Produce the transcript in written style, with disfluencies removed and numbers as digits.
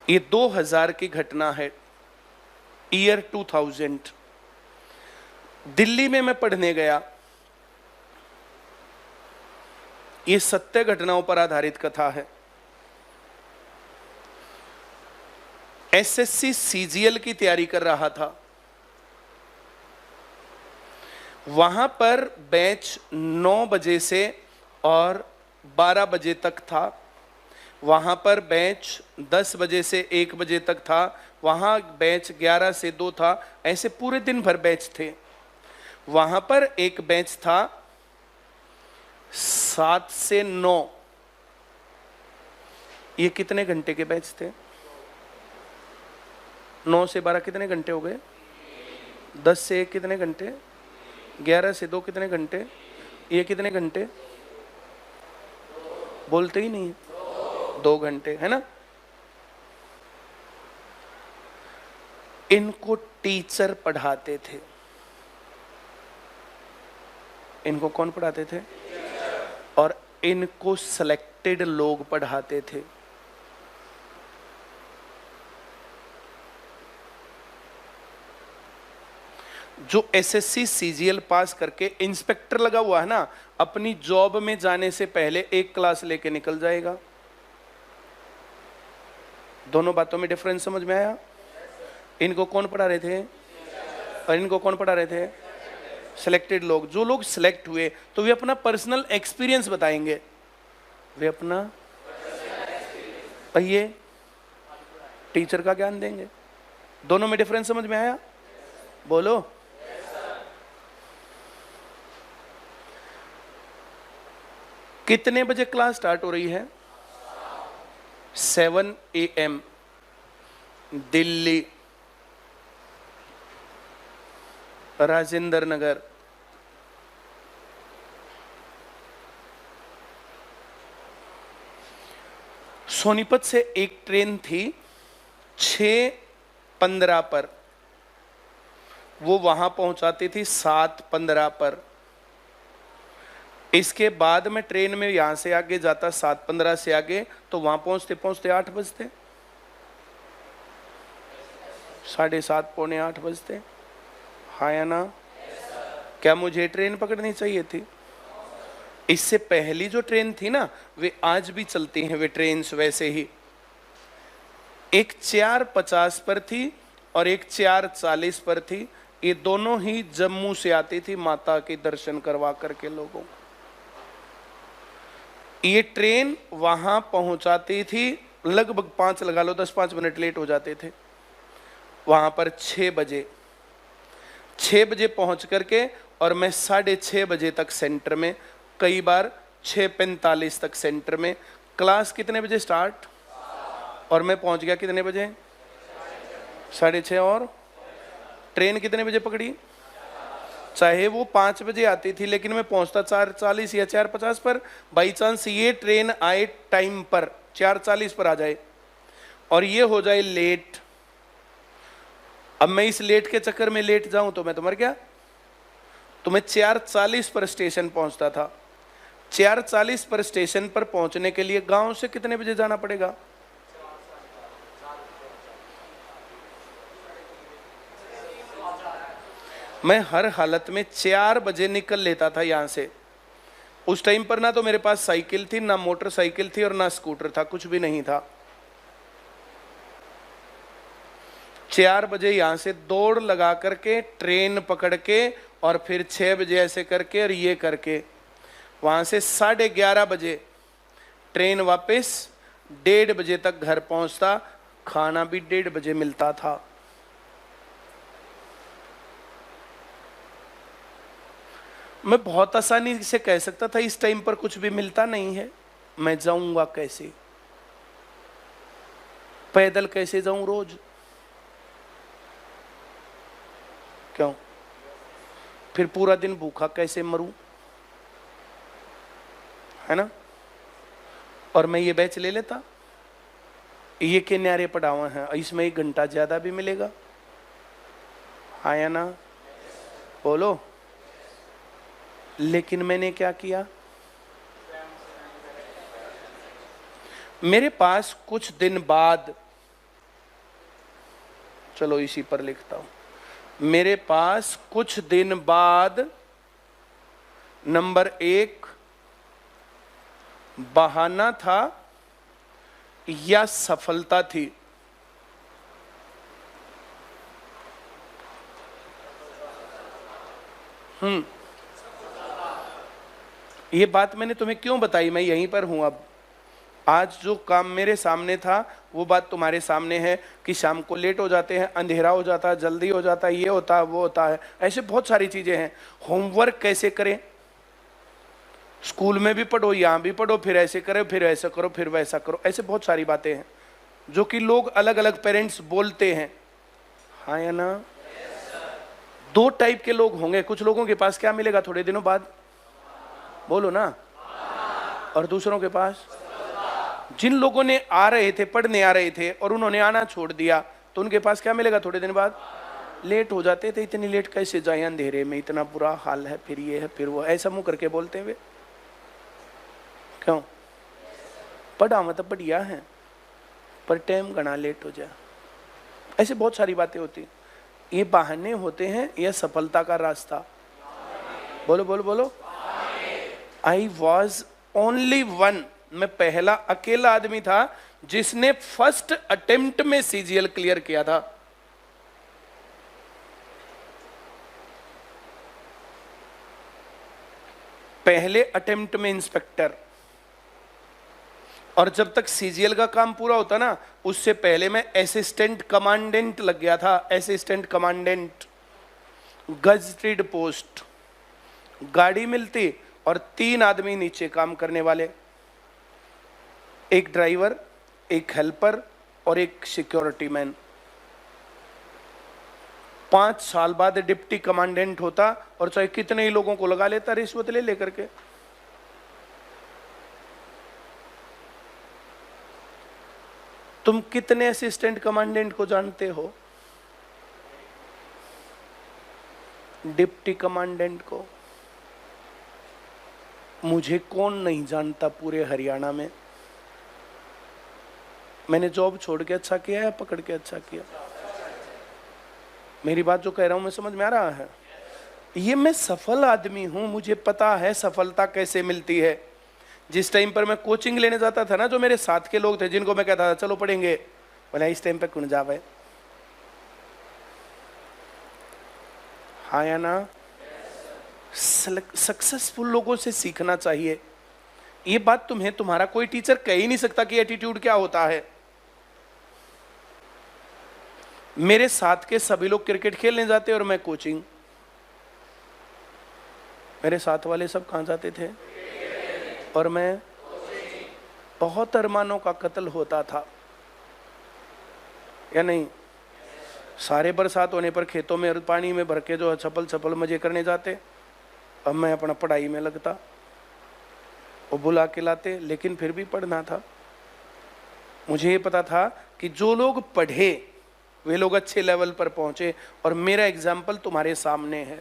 ये 2000 की घटना है, ईयर 2000। दिल्ली में मैं पढ़ने गया। ये सत्य घटनाओं पर आधारित कथा है। एसएससी सीजीएल की तैयारी कर रहा था। वहां पर बैच 9 बजे से और 12 बजे तक था। वहां पर बैच 10 बजे से 1 बजे तक था। वहां बैच 11 से 2 था। ऐसे पूरे दिन भर बैच थे। वहां पर एक बैच था 7 से 9। ये कितने घंटे के बैच थे? 9 से 12 कितने घंटे हो गए? 10 से 1 कितने घंटे? 11 से 2 कितने घंटे? ये कितने घंटे? बोलते ही नहीं, 2 घंटे, है ना? इनको टीचर पढ़ाते थे। इनको कौन पढ़ाते थे? और इनको सिलेक्टेड लोग पढ़ाते थे। जो एसएससी सीजीएल पास करके इंस्पेक्टर लगा हुआ है ना, अपनी जॉब में जाने से पहले एक क्लास लेके निकल जाएगा। दोनों बातों में डिफरेंस समझ में आया? इनको कौन पढ़ा रहे थे और इनको कौन पढ़ा रहे थे? सिलेक्टेड लोग। जो लोग सिलेक्ट हुए तो वे अपना पर्सनल एक्सपीरियंस बताएंगे। वे अपना ये टीचर का ज्ञान देंगे। दोनों में डिफरेंस समझ में आया? बोलो। कितने बजे क्लास स्टार्ट हो रही है? 7 AM दिल्ली, राजेंद्र नगर। सोनीपत से एक ट्रेन थी 6:15 पर। वो वहां पहुंचाती थी 7:15 पर। इसके बाद में ट्रेन में यहां से आगे जाता 7:15 से आगे, तो वहां पहुंचते पहुंचते 8 बजते, 7:30 पौने 8 बजते। हाँ या ना? क्या मुझे ट्रेन पकड़नी चाहिए थी? इससे पहली जो ट्रेन थी ना, वे आज भी चलती हैं। वे ट्रेन वैसे ही, एक 4:50 पर थी और एक 4:40 पर थी। ये दोनों ही जम्मू से आती थी माता के दर्शन करवा करके लोगों को। ये ट्रेन वहां पहुंचाती थी, लगभग 5 लगा लो, 10-5 मिनट लेट हो जाते थे। वहां पर 6 बजे पहुंच करके, और मैं 6:30 बजे तक सेंटर में, कई बार 6:45 तक सेंटर में। क्लास कितने बजे स्टार्ट? और मैं पहुंच गया कितने बजे? 6:30। और ट्रेन कितने बजे पकड़ी? चाहे वो 5 बजे आती थी, लेकिन मैं पहुंचता 4:40 या 4:50 पर। बाई चांस ये ट्रेन आए टाइम पर, 4:40 पर आ जाए और ये हो जाए लेट। अब मैं इस लेट के चक्कर में लेट जाऊं तो मैं तो मर गया। तो मैं 4:40 पर स्टेशन पहुंचता था। 4:40 पर स्टेशन पर पहुंचने के लिए गांव से कितने बजे जाना पड़ेगा? मैं हर हालत में 4 बजे निकल लेता था यहां से। उस टाइम पर ना तो मेरे पास साइकिल थी, ना मोटरसाइकिल थी और ना स्कूटर था, कुछ भी नहीं था। 4 बजे यहां से दौड़ लगा करके ट्रेन पकड़ के, और फिर 6 बजे ऐसे करके और ये करके वहां से 11:30 बजे ट्रेन वापस, 1:30 बजे तक घर पहुंचता। खाना भी 1:30 बजे मिलता था। मैं बहुत आसानी से कह सकता था इस टाइम पर कुछ भी मिलता नहीं है, मैं जाऊंगा कैसे? पैदल कैसे जाऊं रोज? क्यों? फिर पूरा दिन भूखा कैसे मरूं? है ना? और मैं ये बैच ले लेता, ये के न्यारे पढ़ावा हैं, इसमें 1 घंटा ज्यादा भी मिलेगा। हाँ या ना? बोलो। लेकिन मैंने क्या किया? मेरे पास कुछ दिन बाद चलो इसी पर लिखता हूं। मेरे पास कुछ दिन बाद नंबर 1 बहाना था या सफलता थी? ये बात मैंने तुम्हें क्यों बताई? मैं यहीं पर हूं। अब आज जो काम मेरे सामने था वो बात तुम्हारे सामने है कि शाम को लेट हो जाते हैं, अंधेरा हो जाता है, जल्दी हो जाता है, ये होता है, वो होता है, ऐसे बहुत सारी चीजें हैं। होमवर्क कैसे करें? स्कूल में भी पढ़ो, यहां भी पढ़ो, फिर ऐसे करो, फिर ऐसा करो, फिर वैसा करो, ऐसे बहुत सारी बातें हैं जो कि लोग अलग अलग पेरेंट्स बोलते हैं। हाँ या ना? दो टाइप के लोग होंगे। कुछ लोगों के पास क्या मिलेगा थोड़े दिनों बाद? बोलो ना। और दूसरों के पास? जिन लोगों ने आ रहे थे, पढ़ने आ रहे थे और उन्होंने आना छोड़ दिया, तो उनके पास क्या मिलेगा थोड़े दिन बाद? लेट हो जाते थे। इतनी लेट कैसे जाए, अंधेरे में, इतना बुरा हाल है, फिर ये है, फिर वो, ऐसा मुंह करके बोलते हुए। क्यों? पढ़ा मतलब बढ़िया है, पर टाइम घना लेट हो जाए। ऐसे बहुत सारी बातें होती। ये बहाने होते हैं या सफलता का रास्ता? बोलो बोलो बोलो। आई वॉज ओनली वन, मैं पहला अकेला आदमी था जिसने फर्स्ट अटेम्प्ट में सीजीएल क्लियर किया था। पहले अटेम्प्ट में इंस्पेक्टर। और जब तक सीजीएल का काम पूरा होता ना, उससे पहले मैं असिस्टेंट कमांडेंट लग गया था। Assistant commandant, gazetted post. गाड़ी मिलती और 3 आदमी नीचे काम करने वाले, एक ड्राइवर, एक हेल्पर और एक सिक्योरिटी मैन। 5 साल बाद डिप्टी कमांडेंट होता और चाहे कितने ही लोगों को लगा लेता रिश्वत ले लेकर के। तुम कितने असिस्टेंट कमांडेंट को जानते हो? डिप्टी कमांडेंट को मुझे कौन नहीं जानता पूरे हरियाणा में। मैंने जॉब छोड़ के अच्छा किया या पकड़ के अच्छा किया? मेरी बात जो कह रहा हूं मैं समझ में आ रहा है? ये मैं सफल आदमी हूं, मुझे पता है सफलता कैसे मिलती है। जिस टाइम पर मैं कोचिंग लेने जाता था ना, जो मेरे साथ के लोग थे जिनको मैं कहता था चलो पढ़ेंगे, बोले इस टाइम पे कौन जावे? हाँ या ना? सक्सेसफुल लोगों से सीखना चाहिए। ये बात तुम्हें तुम्हारा कोई टीचर कह ही नहीं सकता कि एटीट्यूड क्या होता है। मेरे साथ के सभी लोग क्रिकेट खेलने जाते और मैं कोचिंग। मेरे साथ वाले सब कहां जाते थे? और मैं बहुत अरमानों का कत्ल होता था या नहीं? सारे बरसात होने पर खेतों में और पानी में भर के जो छपल छपल मजे करने जाते, अब मैं अपना पढ़ाई में लगता। वो बुला के लाते, लेकिन फिर भी पढ़ना था। मुझे ये पता था कि जो लोग पढ़े वे लोग अच्छे लेवल पर पहुंचे, और मेरा एग्जाम्पल तुम्हारे सामने है।